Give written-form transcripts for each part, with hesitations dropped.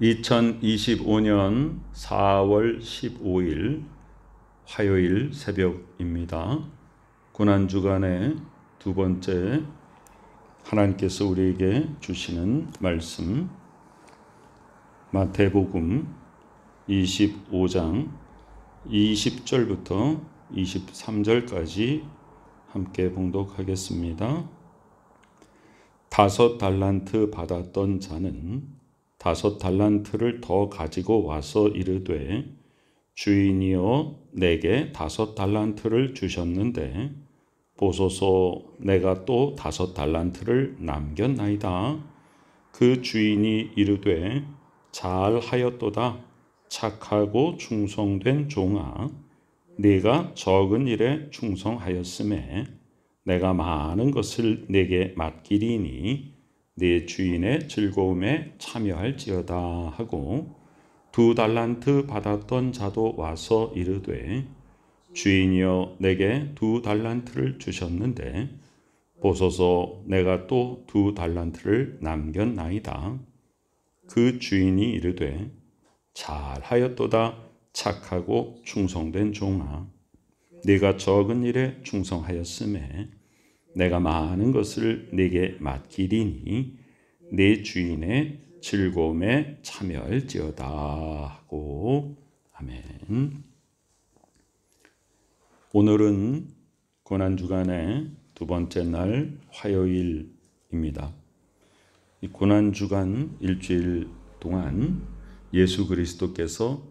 2025년 4월 15일 화요일 새벽입니다. 고난주간의 두 번째 하나님께서 우리에게 주시는 말씀, 마태복음 25장 20절부터 23절까지 함께 봉독하겠습니다. 5달란트 받았던 자는 5달란트를 더 가지고 와서 이르되, 주인이여 내게 5달란트를 주셨는데 보소서 내가 또 5달란트를 남겼나이다. 그 주인이 이르되, 잘하였도다 착하고 충성된 종아, 네가 적은 일에 충성하였음에 내가 많은 것을 네게 맡기리니 네 주인의 즐거움에 참여할지어다 하고, 2달란트 받았던 자도 와서 이르되, 주인이여 내게 2달란트를 주셨는데 보소서 내가 또 2달란트를 남겼나이다. 그 주인이 이르되, 잘하였도다 착하고 충성된 종아, 네가 적은 일에 충성하였음에 내가 많은 것을 네게 맡기리니 네 주인의 즐거움에 참여할지어다 하고. 아멘. 오늘은 고난주간의 두 번째 날 화요일입니다. 이 고난주간 일주일 동안 예수 그리스도께서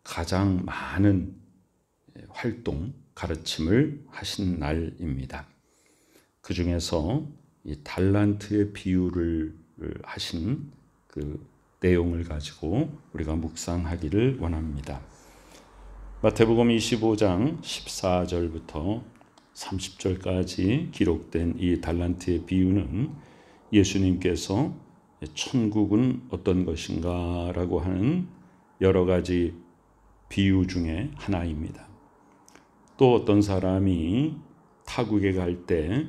가장 많은 활동, 가르침을 하신 날입니다. 그 중에서 이 달란트의 비유를 하신 그 내용을 가지고 우리가 묵상하기를 원합니다. 마태복음 25장 14절부터 30절까지 기록된 이 달란트의 비유는 예수님께서 천국은 어떤 것인가 라고 하는 여러 가지 비유 중에 하나입니다. 또 어떤 사람이 타국에 갈 때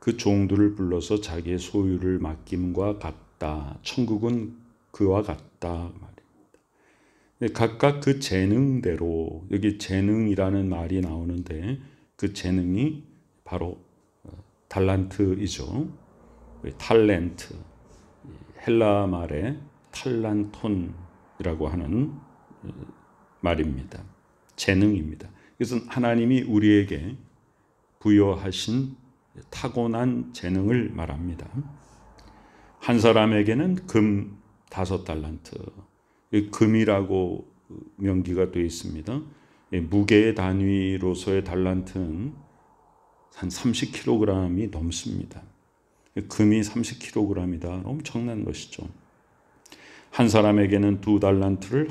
그 종들을 불러서 자기의 소유를 맡김과 같다. 천국은 그와 같다 말입니다. 각각 그 재능대로, 여기 재능이라는 말이 나오는데 그 재능이 바로 달란트이죠. 탤런트, 헬라 말의 탈란톤이라고 하는 말입니다. 재능입니다. 이것은 하나님이 우리에게 부여하신 타고난 재능을 말합니다. 한 사람에게는 금 5달란트, 금이라고 명기가 되어 있습니다. 무게의 단위로서의 달란트는 한 30kg이 넘습니다. 금이 30kg이다. 엄청난 것이죠. 한 사람에게는 2달란트를,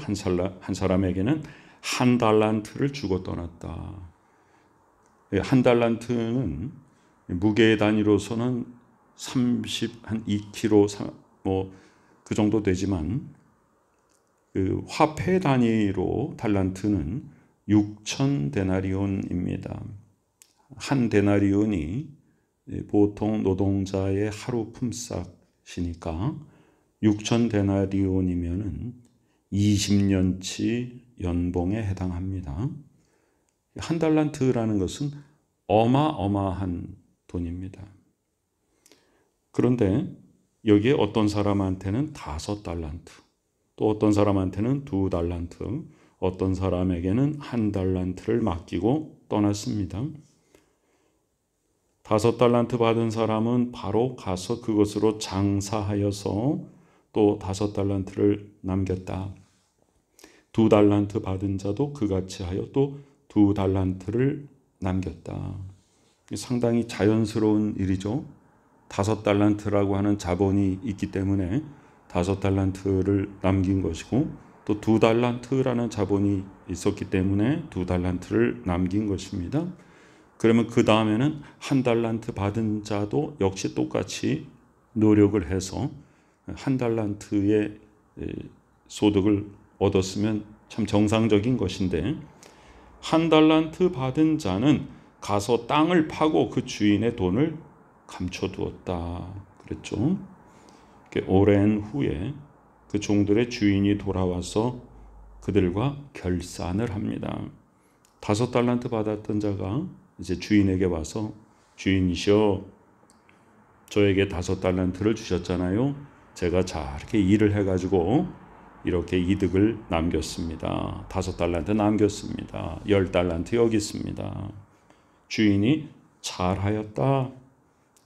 한 사람에게는 1달란트를 주고 떠났다. 1달란트는 무게의 단위로서는 한 2kg 그 정도 되지만 그 화폐 단위로 달란트는 6,000데나리온입니다. 한 데나리온이 보통 노동자의 하루 품삯이니까 6,000데나리온이면은 20년치 연봉에 해당합니다. 1달란트라는 것은 어마어마한 돈입니다. 그런데 여기에 어떤 사람한테는 5달란트, 또 어떤 사람한테는 2달란트, 어떤 사람에게는 1달란트를 맡기고 떠났습니다. 5달란트 받은 사람은 바로 가서 그것으로 장사하여서 또 5달란트를 남겼다. 2달란트 받은 자도 그같이 하여 또 2달란트를 남겼다. 상당히 자연스러운 일이죠. 5달란트라고 하는 자본이 있기 때문에 5달란트를 남긴 것이고, 또 2달란트라는 자본이 있었기 때문에 2달란트를 남긴 것입니다. 그러면 그 다음에는 1달란트 받은 자도 역시 똑같이 노력을 해서 1달란트의 소득을 얻었으면 참 정상적인 것인데, 1달란트 받은 자는 가서 땅을 파고 그 주인의 돈을 감춰두었다 그랬죠. 오랜 후에 그 종들의 주인이 돌아와서 그들과 결산을 합니다. 5달란트 받았던 자가 이제 주인에게 와서 주인이시여 저에게 5달란트를 주셨잖아요. 제가 잘게 일을 해가지고 이렇게 이득을 남겼습니다. 5달란트 남겼습니다. 10달란트 여기 있습니다. 주인이 잘하였다.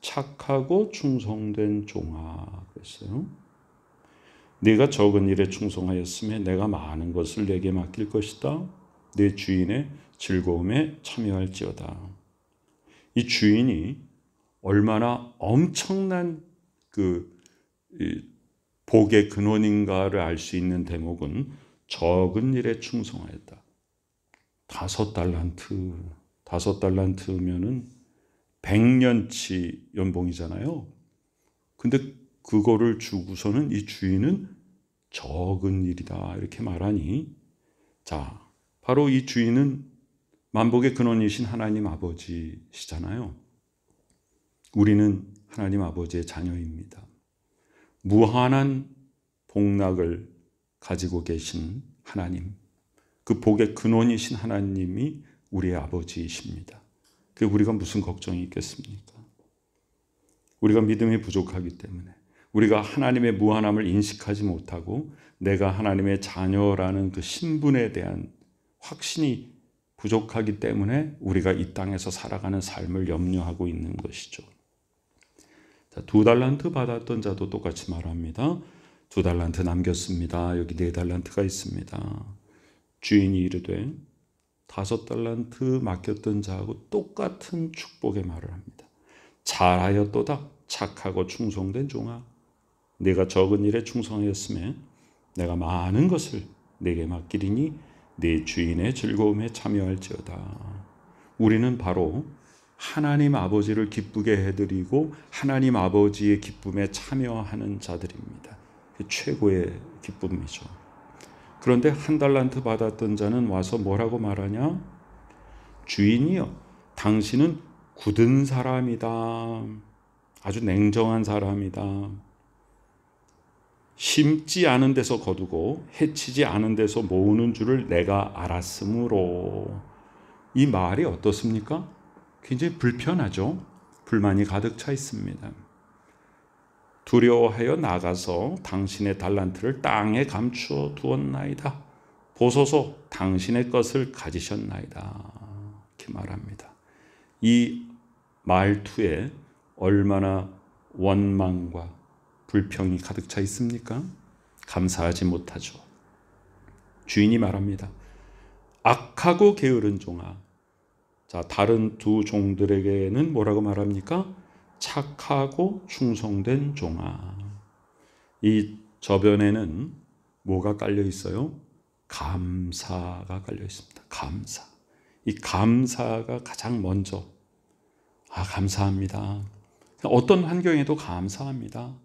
착하고 충성된 종아 그랬어요. 네가 적은 일에 충성하였으면 내가 많은 것을 내게 맡길 것이다. 내 주인의 즐거움에 참여할지어다. 이 주인이 얼마나 엄청난 그 복의 근원인가를 알 수 있는 대목은 적은 일에 충성하였다. 5달란트면은 100년치 연봉이잖아요. 근데 그거를 주고서는 이 주인은 적은 일이다 이렇게 말하니, 자, 바로 이 주인은 만복의 근원이신 하나님 아버지시잖아요. 우리는 하나님 아버지의 자녀입니다. 무한한 복락을 가지고 계신 하나님, 그 복의 근원이신 하나님이 우리의 아버지이십니다. 그 우리가 무슨 걱정이 있겠습니까? 우리가 믿음이 부족하기 때문에, 우리가 하나님의 무한함을 인식하지 못하고 내가 하나님의 자녀라는 그 신분에 대한 확신이 부족하기 때문에 우리가 이 땅에서 살아가는 삶을 염려하고 있는 것이죠. 자, 2달란트 받았던 자도 똑같이 말합니다. 2달란트 남겼습니다. 여기 4달란트가 있습니다. 주인이 이르되 5달란트 맡겼던 자하고 똑같은 축복의 말을 합니다. 잘하였도다. 착하고 충성된 종아. 내가 적은 일에 충성하였으면 내가 많은 것을 내게 맡기리니 내 주인의 즐거움에 참여할지어다. 우리는 바로 하나님 아버지를 기쁘게 해드리고 하나님 아버지의 기쁨에 참여하는 자들입니다. 최고의 기쁨이죠. 그런데 1달란트 받았던 자는 와서 뭐라고 말하냐? 주인이여, 당신은 굳은 사람이다. 아주 냉정한 사람이다. 심지 않은 데서 거두고 해치지 않은 데서 모으는 줄을 내가 알았으므로. 이 말이 어떻습니까? 굉장히 불편하죠. 불만이 가득 차 있습니다. 두려워하여 나가서 당신의 달란트를 땅에 감추어 두었나이다. 보소서 당신의 것을 가지셨나이다. 이렇게 말합니다. 이 말투에 얼마나 원망과 불평이 가득 차 있습니까? 감사하지 못하죠. 주인이 말합니다. 악하고 게으른 종아. 자, 다른 두 종들에게는 뭐라고 말합니까? 착하고 충성된 종아. 이 저변에는 뭐가 깔려 있어요? 감사가 깔려 있습니다. 감사. 이 감사가 가장 먼저, 감사합니다. 어떤 환경에도 감사합니다.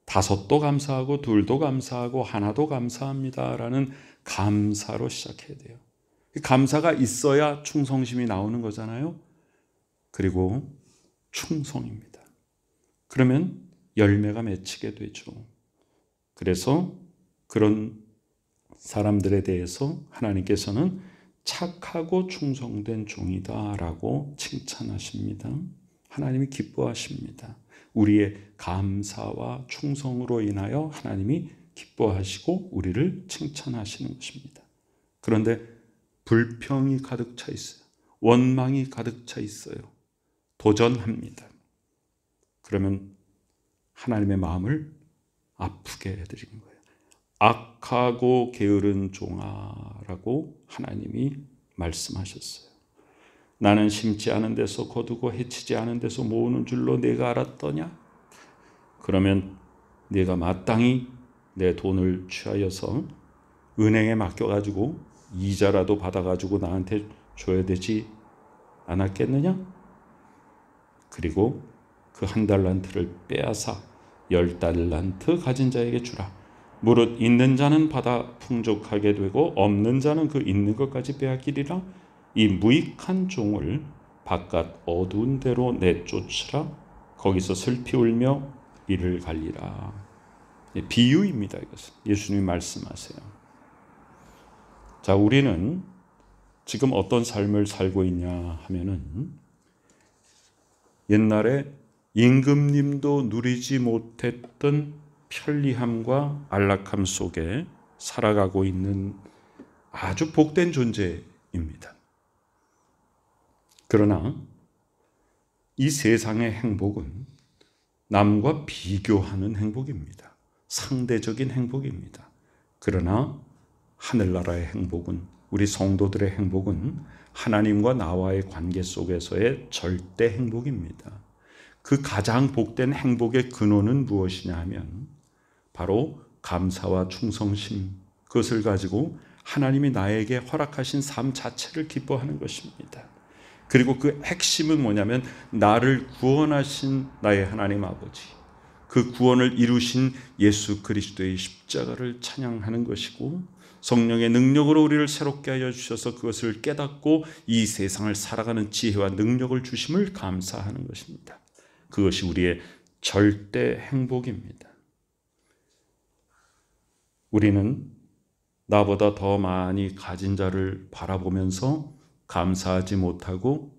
5도 감사하고 2도 감사하고 1도 감사합니다라는 감사로 시작해야 돼요. 감사가 있어야 충성심이 나오는 거잖아요. 그리고 충성입니다. 그러면 열매가 맺히게 되죠. 그래서 그런 사람들에 대해서 하나님께서는 착하고 충성된 종이다라고 칭찬하십니다. 하나님이 기뻐하십니다. 우리의 감사와 충성으로 인하여 하나님이 기뻐하시고 우리를 칭찬하시는 것입니다. 그런데 불평이 가득 차 있어요. 원망이 가득 차 있어요. 도전합니다. 그러면 하나님의 마음을 아프게 해드리는 거예요. 악하고 게으른 종아라고 하나님이 말씀하셨어요. 나는 심지 않은 데서 거두고 해치지 않은 데서 모으는 줄로 내가 알았더냐? 그러면 내가 마땅히 내 돈을 취하여서 은행에 맡겨가지고 이자라도 받아가지고 나한테 줘야 되지 않았겠느냐? 그리고 그 1달란트를 빼앗아 10달란트 가진 자에게 주라. 무릇 있는 자는 받아 풍족하게 되고 없는 자는 그 있는 것까지 빼앗기리라. 이 무익한 종을 바깥 어두운 데로 내쫓으라. 거기서 슬피 울며 이를 갈리라. 비유입니다. 이것은 예수님이 말씀하세요. 자, 우리는 지금 어떤 삶을 살고 있냐 하면은 옛날에 임금님도 누리지 못했던 편리함과 안락함 속에 살아가고 있는 아주 복된 존재입니다. 그러나 이 세상의 행복은 남과 비교하는 행복입니다. 상대적인 행복입니다. 그러나 하늘나라의 행복은, 우리 성도들의 행복은 하나님과 나와의 관계 속에서의 절대 행복입니다. 그 가장 복된 행복의 근원은 무엇이냐 하면 바로 감사와 충성심, 그것을 가지고 하나님이 나에게 허락하신 삶 자체를 기뻐하는 것입니다. 그리고 그 핵심은 뭐냐면 나를 구원하신 나의 하나님 아버지, 그 구원을 이루신 예수 그리스도의 십자가를 찬양하는 것이고, 성령의 능력으로 우리를 새롭게 하여 주셔서 그것을 깨닫고 이 세상을 살아가는 지혜와 능력을 주심을 감사하는 것입니다. 그것이 우리의 절대 행복입니다. 우리는 나보다 더 많이 가진 자를 바라보면서 감사하지 못하고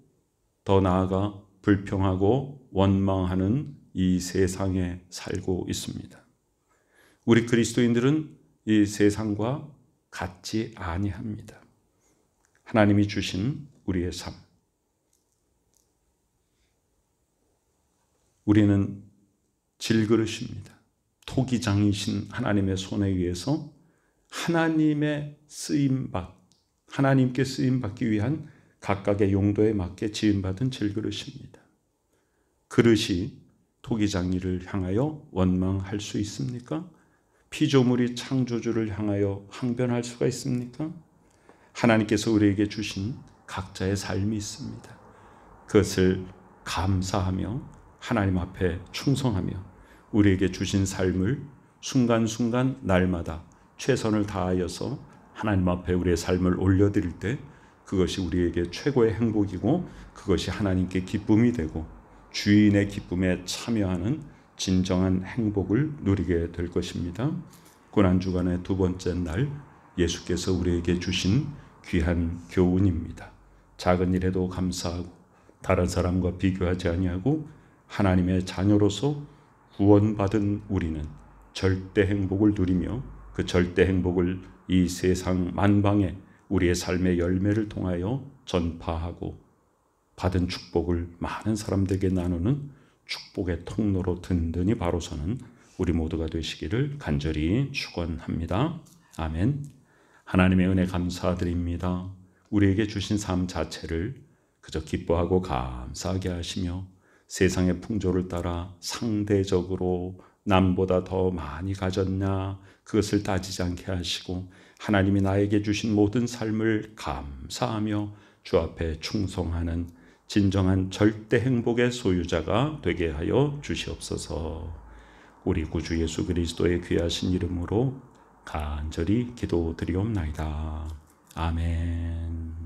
더 나아가 불평하고 원망하는 이 세상에 살고 있습니다. 우리 그리스도인들은 이 세상과 같지 아니합니다. 하나님이 주신 우리의 삶, 우리는 질그릇입니다. 토기장이신 하나님의 손에 의해서 하나님의 쓰임받, 하나님께 쓰임받기 위한 각각의 용도에 맞게 지음받은 질그릇입니다. 그릇이 토기장이를 향하여 원망할 수 있습니까? 피조물이 창조주를 향하여 항변할 수가 있습니까? 하나님께서 우리에게 주신 각자의 삶이 있습니다. 그것을 감사하며 하나님 앞에 충성하며 우리에게 주신 삶을 순간순간 날마다 최선을 다하여서 하나님 앞에 우리의 삶을 올려드릴 때 그것이 우리에게 최고의 행복이고 그것이 하나님께 기쁨이 되고 주인의 기쁨에 참여하는 진정한 행복을 누리게 될 것입니다. 고난주간의 두 번째 날 예수께서 우리에게 주신 귀한 교훈입니다. 작은 일에도 감사하고 다른 사람과 비교하지 아니하고 하나님의 자녀로서 구원받은 우리는 절대 행복을 누리며 그 절대 행복을 이 세상 만방에 우리의 삶의 열매를 통하여 전파하고 받은 축복을 많은 사람들에게 나누는 축복의 통로로 든든히 바로 서는 우리 모두가 되시기를 간절히 축원합니다. 아멘. 하나님의 은혜 감사드립니다. 우리에게 주신 삶 자체를 그저 기뻐하고 감사하게 하시며 세상의 풍조를 따라 상대적으로 남보다 더 많이 가졌냐 그것을 따지지 않게 하시고 하나님이 나에게 주신 모든 삶을 감사하며 주 앞에 충성하는 진정한 절대 행복의 소유자가 되게 하여 주시옵소서. 우리 구주 예수 그리스도의 귀하신 이름으로 간절히 기도드리옵나이다. 아멘.